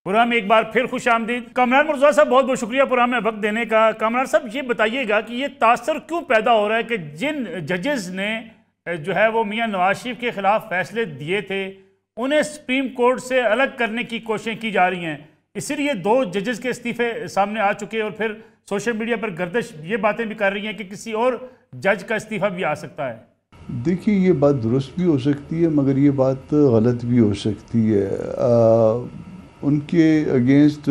Programme میں ایک بار پھر خوش آمدید۔ کامران مرتضیٰ صاحب بہت بہت شکریہ پروگرام میں وقت دینے کا۔ کامران صاحب یہ بتائیے گا کہ یہ تاثر کیوں پیدا ہو رہا ہے کہ جن ججز نے جو ہے وہ میاں نواز شریف کے خلاف فیصلے دیے تھے انہیں سپریم کورٹ سے الگ کرنے کی کوششیں کی جا رہی ہیں، اسی لیے 2 ججز کے استعفے سامنے آ چکے اور پھر سوشل میڈیا پر گردش یہ باتیں بھی کر رہی ہیں کہ کسی اور جج کا استعفیٰ بھی آ سکتا ہے۔ دیکھیے یہ بات درست بھی ہو سکتی ہے مگر یہ بات غلط بھی ہو سکتی ہے۔ ان کے اگینسٹ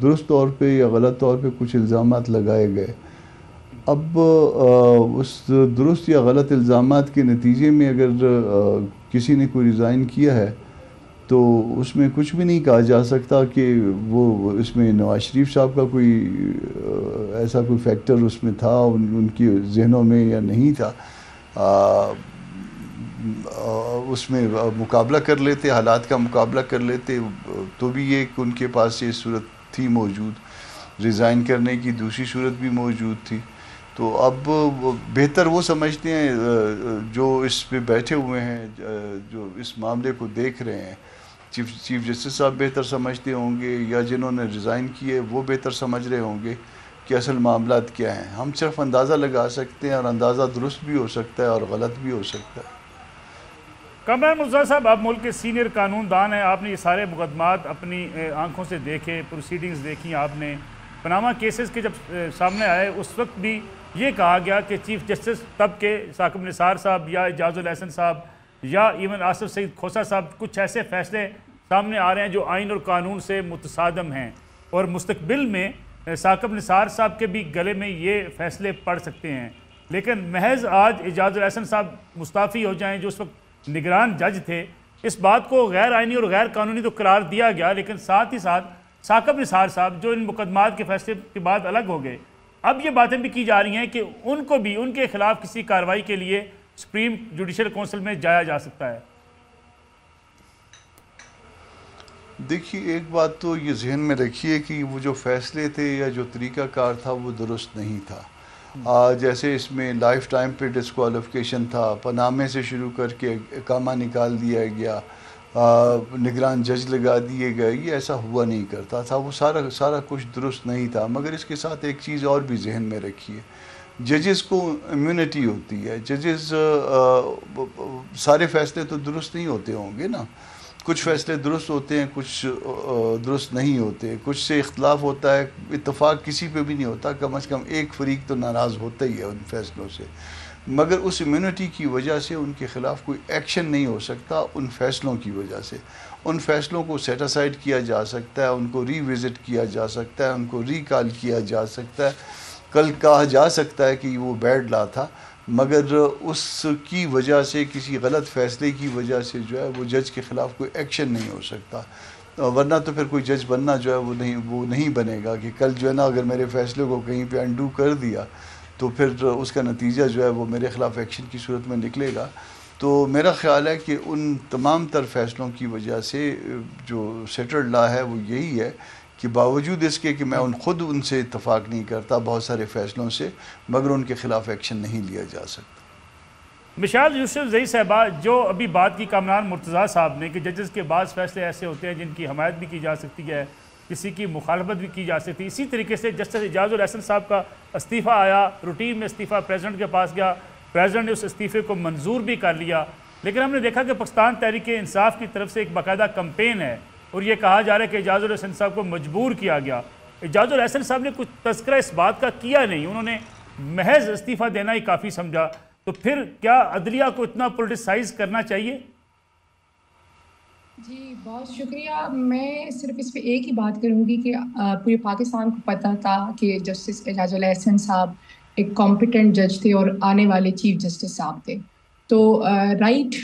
درست طور پہ یا غلط طور پہ کچھ الزامات لگائے گئے۔ اب اس درست یا غلط الزامات کے نتیجے میں اگر کسی نے کوئی ریزائن کیا ہے تو اس میں کچھ بھی نہیں کہا جا سکتا کہ وہ اس میں نواز شریف صاحب کا کوئی ایسا کوئی فیکٹر اس میں تھا ان کی ذہنوں میں یا نہیں تھا۔ اس میں مقابلہ کر لیتے، حالات کا مقابلہ کر لیتے تو بھی یہ ان کے پاس یہ صورت تھی موجود، ریزائن کرنے کی دوسری صورت بھی موجود تھی۔ تو اب بہتر وہ سمجھتے ہیں جو اس پہ بیٹھے ہوئے ہیں، جو اس معاملے کو دیکھ رہے ہیں، چیف جسٹس صاحب بہتر سمجھتے ہوں گے یا جنہوں نے ریزائن کیے وہ بہتر سمجھ رہے ہوں گے کہ اصل معاملات کیا ہیں۔ ہم صرف اندازہ لگا سکتے ہیں اور اندازہ درست بھی ہو سکتا ہے اور غلط بھی ہو سکتا ہے۔ کامران مرتضیٰ صاحب، آپ ملک کے سینئر قانون دان ہیں، آپ نے یہ سارے مقدمات اپنی آنکھوں سے دیکھے، پروسیڈنگز دیکھی آپ نے۔ پاناما کیسز کے جب سامنے آئے اس وقت بھی یہ کہا گیا کہ چیف جسٹس تب کے ثاقب نثار صاحب یا اعجاز الاحسن صاحب یا ایون آصف سعید کھوسہ صاحب کچھ ایسے فیصلے سامنے آ رہے ہیں جو آئین اور قانون سے متصادم ہیں، اور مستقبل میں ثاقب نثار صاحب کے بھی گلے میں یہ فیصلے پڑ سکتے ہیں۔ لیکن محض آج اعجاز الاحسن صاحب مستعفی ہو جائیں جو اس وقت نگران جج تھے، اس بات کو غیر آئینی اور غیر قانونی تو قرار دیا گیا، لیکن ساتھ ہی ساتھ ثاقب نثار صاحب جو ان مقدمات کے فیصلے کے بعد الگ ہو گئے، اب یہ باتیں بھی کی جا رہی ہیں کہ ان کو بھی ان کے خلاف کسی کارروائی کے لیے سپریم جوڈیشل کونسل میں جایا جا سکتا ہے۔ دیکھیے ایک بات تو یہ ذہن میں رکھیے کہ وہ جو فیصلے تھے یا جو طریقہ کار تھا وہ درست نہیں تھا۔ جیسے اس میں لائف ٹائم پہ ڈسکوالیفیکیشن تھا، پانامے سے شروع کر کے اقامہ نکال دیا گیا، نگران جج لگا دیے گئے، یہ ایسا ہوا نہیں کرتا تھا، وہ سارا کچھ درست نہیں تھا۔ مگر اس کے ساتھ ایک چیز اور بھی ذہن میں رکھیے، ججز کو امیونٹی ہوتی ہے، ججز سارے فیصلے تو درست نہیں ہوتے ہوں گے نا، کچھ فیصلے درست ہوتے ہیں، کچھ درست نہیں ہوتے، کچھ سے اختلاف ہوتا ہے، اتفاق کسی پہ بھی نہیں ہوتا، کم از کم ایک فریق تو ناراض ہوتا ہی ہے ان فیصلوں سے، مگر اس امیونٹی کی وجہ سے ان کے خلاف کوئی ایکشن نہیں ہو سکتا۔ ان فیصلوں کی وجہ سے ان فیصلوں کو سیٹ اسائڈ کیا جا سکتا ہے، ان کو ری وزٹ کیا جا سکتا ہے، ان کو ریکال کیا جا سکتا ہے، کل کہا جا سکتا ہے کہ وہ بیڈ لا تھا، مگر اس کی وجہ سے کسی غلط فیصلے کی وجہ سے جو ہے وہ جج کے خلاف کوئی ایکشن نہیں ہو سکتا، ورنہ تو پھر کوئی جج بننا جو ہے وہ نہیں بنے گا کہ کل جو ہے نا اگر میرے فیصلے کو کہیں پہ انڈو کر دیا تو پھر اس کا نتیجہ جو ہے وہ میرے خلاف ایکشن کی صورت میں نکلے گا۔ تو میرا خیال ہے کہ ان تمام تر فیصلوں کی وجہ سے جو سیٹلڈ لا ہے وہ یہی ہے کہ باوجود اس کے کہ میں خود ان سے اتفاق نہیں کرتا بہت سارے فیصلوں سے، مگر ان کے خلاف ایکشن نہیں لیا جا سکتا۔ مشال یوسف زئی صاحبہ، جو ابھی بات کی کامران مرتضیٰ صاحب نے کہ ججز کے بعض فیصلے ایسے ہوتے ہیں جن کی حمایت بھی کی جا سکتی ہے، کسی کی مخالفت بھی کی جا سکتی ہے، اسی طریقے سے جسٹس اعجاز الاحسن صاحب کا استعفیٰ آیا، روٹین میں استعفیٰ پریزیڈنٹ کے پاس گیا، پریزیڈنٹ نے اس استعفے کو منظور بھی کر لیا، لیکن ہم نے دیکھا کہ پاکستان تحریک انصاف کی طرف سے ایک باقاعدہ کمپین ہے اور یہ کہا جا رہا ہے کہ اعجاز الاحسن صاحب کو مجبور کیا گیا۔ اعجاز الاحسن صاحب نے کچھ تذکرہ اس بات کا کیا نہیں، انہوں نے محض استعفیٰ دینا ہی کافی سمجھا، تو پھر کیا عدلیہ کو اتنا پولیٹیسائز کرنا چاہیے؟ جی بہت شکریہ۔ میں صرف اس پہ ایک ہی بات کروں گی کہ پورے پاکستان کو پتہ تھا کہ جسٹس اعجاز الاحسن صاحب ایک کمپیٹنٹ جج تھے اور آنے والے چیف جسٹس صاحب تھے، تو رائٹ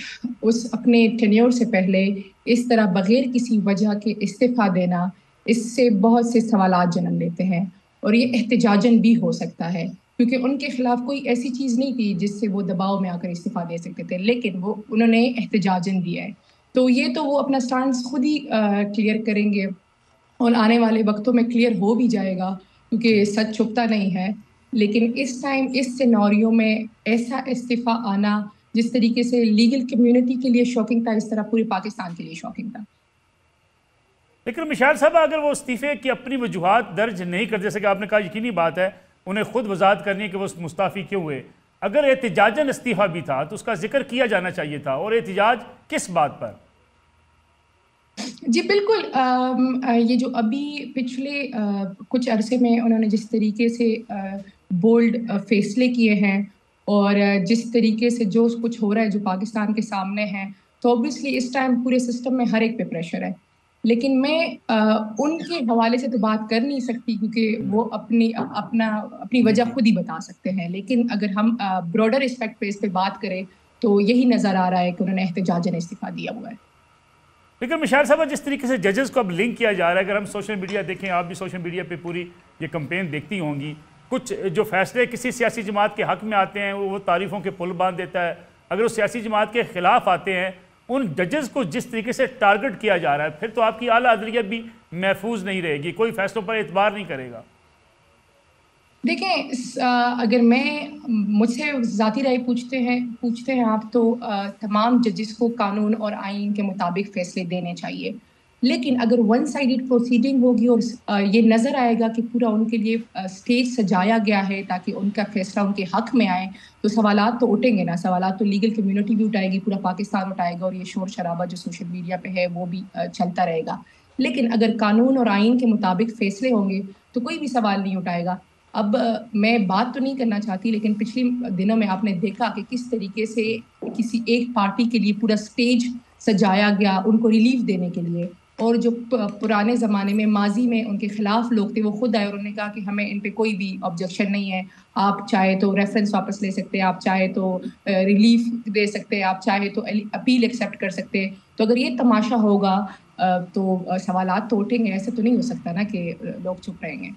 اس اپنے ٹینیور سے پہلے اس طرح بغیر کسی وجہ کے استعفیٰ دینا، اس سے بہت سے سوالات جنم لیتے ہیں اور یہ احتجاجاً بھی ہو سکتا ہے، کیونکہ ان کے خلاف کوئی ایسی چیز نہیں تھی جس سے وہ دباؤ میں آ کر استعفیٰ دے سکتے تھے، لیکن انہوں نے احتجاجاً دیا ہے، تو یہ تو وہ اپنا سٹانس خود ہی کلیئر کریں گے اور آنے والے وقتوں میں کلیئر ہو بھی جائے گا کیونکہ سچ چھپتا نہیں ہے۔ لیکن اس ٹائم اس سیناریو میں ایسا استعفیٰ آنا جس طریقے سے لیگل کمیونٹی کے لیے شاکنگ تھا، اس طرح پورے پاکستان کے لیے شاکنگ تھا۔ لیکن مشال صاحب اگر وہ استعفے کی اپنی وجوہات درج نہیں کر، جیسے کہ آپ نے کہا یقینی بات ہے انہیں خود وضاحت کرنی ہے کہ وہ مستعفی کیوں ہوئے، اگر احتجاجاً استعفیٰ بھی تھا تو اس کا ذکر کیا جانا چاہیے تھا، اور احتجاج کس بات پر؟ جی بالکل، یہ جو ابھی پچھلے کچھ عرصے میں انہوں نے جس طریقے سے بولڈ فیصلے کیے ہیں اور جس طریقے سے جو کچھ ہو رہا ہے جو پاکستان کے سامنے ہے، تو اوبیسلی اس ٹائم پورے سسٹم میں ہر ایک پہ پریشر ہے. لیکن میں ان کے حوالے سے تو بات کر نہیں سکتی کیونکہ وہ اپنی وجہ خود ہی بتا سکتے ہیں. لیکن اگر ہم براڈر اسپیکٹ پہ اس پہ بات کریں تو یہی نظر آ رہا ہے کہ انہوں نے احتجاجاً استعفیٰ دیا ہوا ہے. لیکن مشال صاحب جس طریقے سے ججز کو اب لنک کیا جا رہا ہے، اگر ہم سوشل میڈیا دیکھیں، آپ بھی سوشل میڈیا پہ پوری یہ کمپین دیکھتی ہوں گی، کچھ جو فیصلے کسی سیاسی جماعت کے حق میں آتے ہیں وہ تعریفوں کے پل باندھ دیتا ہے، اگر وہ سیاسی جماعت کے خلاف آتے ہیں ان ججز کو جس طریقے سے ٹارگٹ کیا جا رہا ہے، پھر تو آپ کی اعلیٰ عدلیہ بھی محفوظ نہیں رہے گی، کوئی فیصلوں پر اعتبار نہیں کرے گا. دیکھیں، اگر مجھ سے ذاتی رائے پوچھتے ہیں آپ، تو تمام ججز کو قانون اور آئین کے مطابق فیصلے دینے چاہیے. لیکن اگر ون سائیڈڈ پروسیڈنگ ہوگی اور یہ نظر آئے گا کہ پورا ان کے لیے اسٹیج سجایا گیا ہے تاکہ ان کا فیصلہ ان کے حق میں آئے، تو سوالات تو اٹھیں گے نا. سوالات تو لیگل کمیونٹی بھی اٹھائے گی، پورا پاکستان اٹھائے گا، اور یہ شور شرابہ جو سوشل میڈیا پہ ہے وہ بھی چلتا رہے گا. لیکن اگر قانون اور آئین کے مطابق فیصلے ہوں گے تو کوئی بھی سوال نہیں اٹھائے گا. اب میں بات تو نہیں کرنا چاہتی، لیکن پچھلے دنوں میں آپ نے دیکھا کہ کس طریقے سے کسی ایک پارٹی کے لیے پورا سٹیج سجایا گیا ان کو ریلیف دینے کے لیے، اور جو پرانے زمانے میں ماضی میں ان کے خلاف لوگ تھے وہ خود آئے اور انہوں نے کہا کہ ہمیں ان پہ کوئی بھی آبجیکشن نہیں ہے، آپ چاہے تو ریفرنس واپس لے سکتے ہیں، آپ چاہے تو ریلیف دے سکتے ہیں، آپ چاہے تو اپیل ایکسیپٹ کر سکتے ہیں. تو اگر یہ تماشا ہوگا تو سوالات تو اٹھیں گے. ایسے تو نہیں ہو سکتا نا کہ لوگ چپ رہیں گے.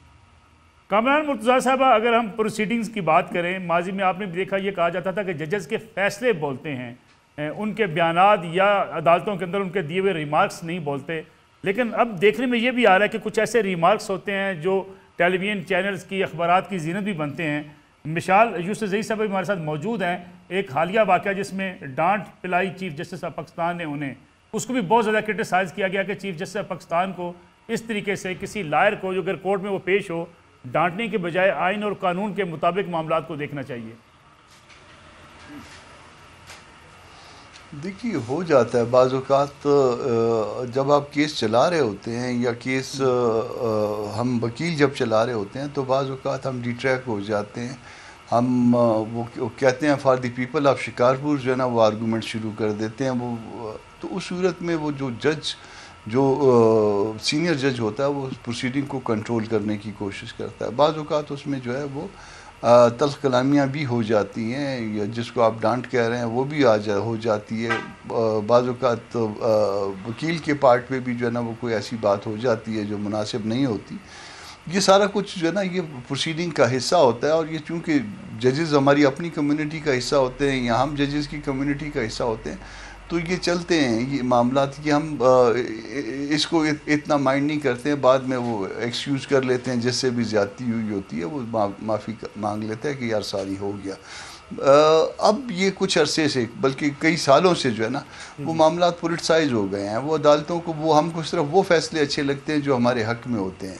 کامران مرتضیٰ صاحبہ، اگر ہم پروسیڈنگز کی بات کریں، ماضی میں آپ نے بھی دیکھا یہ کہا جاتا تھا کہ ججز کے فیصلے بولتے ہیں، ان کے بیانات یا عدالتوں کے اندر ان کے دیے ہوئے ریمارکس نہیں بولتے. لیکن اب دیکھنے میں یہ بھی آ رہا ہے کہ کچھ ایسے ریمارکس ہوتے ہیں جو ٹیلی ویژن چینلز کی اخبارات کی زینت بھی بنتے ہیں. مثال یوسف زئی صاحب ہمارے ساتھ موجود ہیں. ایک حالیہ واقعہ جس میں ڈانٹ پلائی چیف جسٹس آف پاکستان نے انہیں، اس کو بھی بہت زیادہ کرٹیسائز کیا گیا کہ چیف جسٹس آف پاکستان کو اس طریقے سے کسی لائر کو جو اگر کورٹ میں وہ پیش ہو، ڈانٹنے کے بجائے آئین اور قانون کے مطابق معاملات کو دیکھنا چاہیے. دیکھیے ہو جاتا ہے بعض اوقات، جب آپ کیس چلا رہے ہوتے ہیں یا کیس ہم وکیل جب چلا رہے ہوتے ہیں تو بعض اوقات ہم ڈیٹریکٹ ہو جاتے ہیں. ہم وہ کہتے ہیں for the people of Shikarpur جو ہے نا وہ آرگومنٹ شروع کر دیتے ہیں. وہ تو اس صورت میں وہ جو سینئر جج ہوتا ہے وہ پروسیڈنگ کو کنٹرول کرنے کی کوشش کرتا ہے. بعض اوقات اس میں جو ہے وہ تلخ کلامیاں بھی ہو جاتی ہیں، یا جس کو آپ ڈانٹ کہہ رہے ہیں وہ بھی ہو جاتی ہے. بعض اوقات وکیل کے پارٹ پہ بھی جو ہے نا وہ کوئی ایسی بات ہو جاتی ہے جو مناسب نہیں ہوتی. یہ سارا کچھ جو ہے نا یہ پروسیڈنگ کا حصہ ہوتا ہے، اور یہ چونکہ ججز ہماری اپنی کمیونٹی کا حصہ ہوتے ہیں یا ہم ججز کی کمیونٹی کا حصہ ہوتے ہیں، تو یہ چلتے ہیں یہ معاملات کہ ہم اس کو اتنا مائنڈ نہیں کرتے ہیں. بعد میں وہ ایکسکیوز کر لیتے ہیں، جس سے بھی زیادتی ہوئی ہوتی ہے وہ معافی مانگ لیتا ہے کہ یار ساری ہو گیا. اب یہ کچھ عرصے سے بلکہ کئی سالوں سے جو ہے نا وہ معاملات پولیٹسائز ہو گئے ہیں. وہ عدالتوں کو ہم کو صرف وہ فیصلے اچھے لگتے ہیں جو ہمارے حق میں ہوتے ہیں.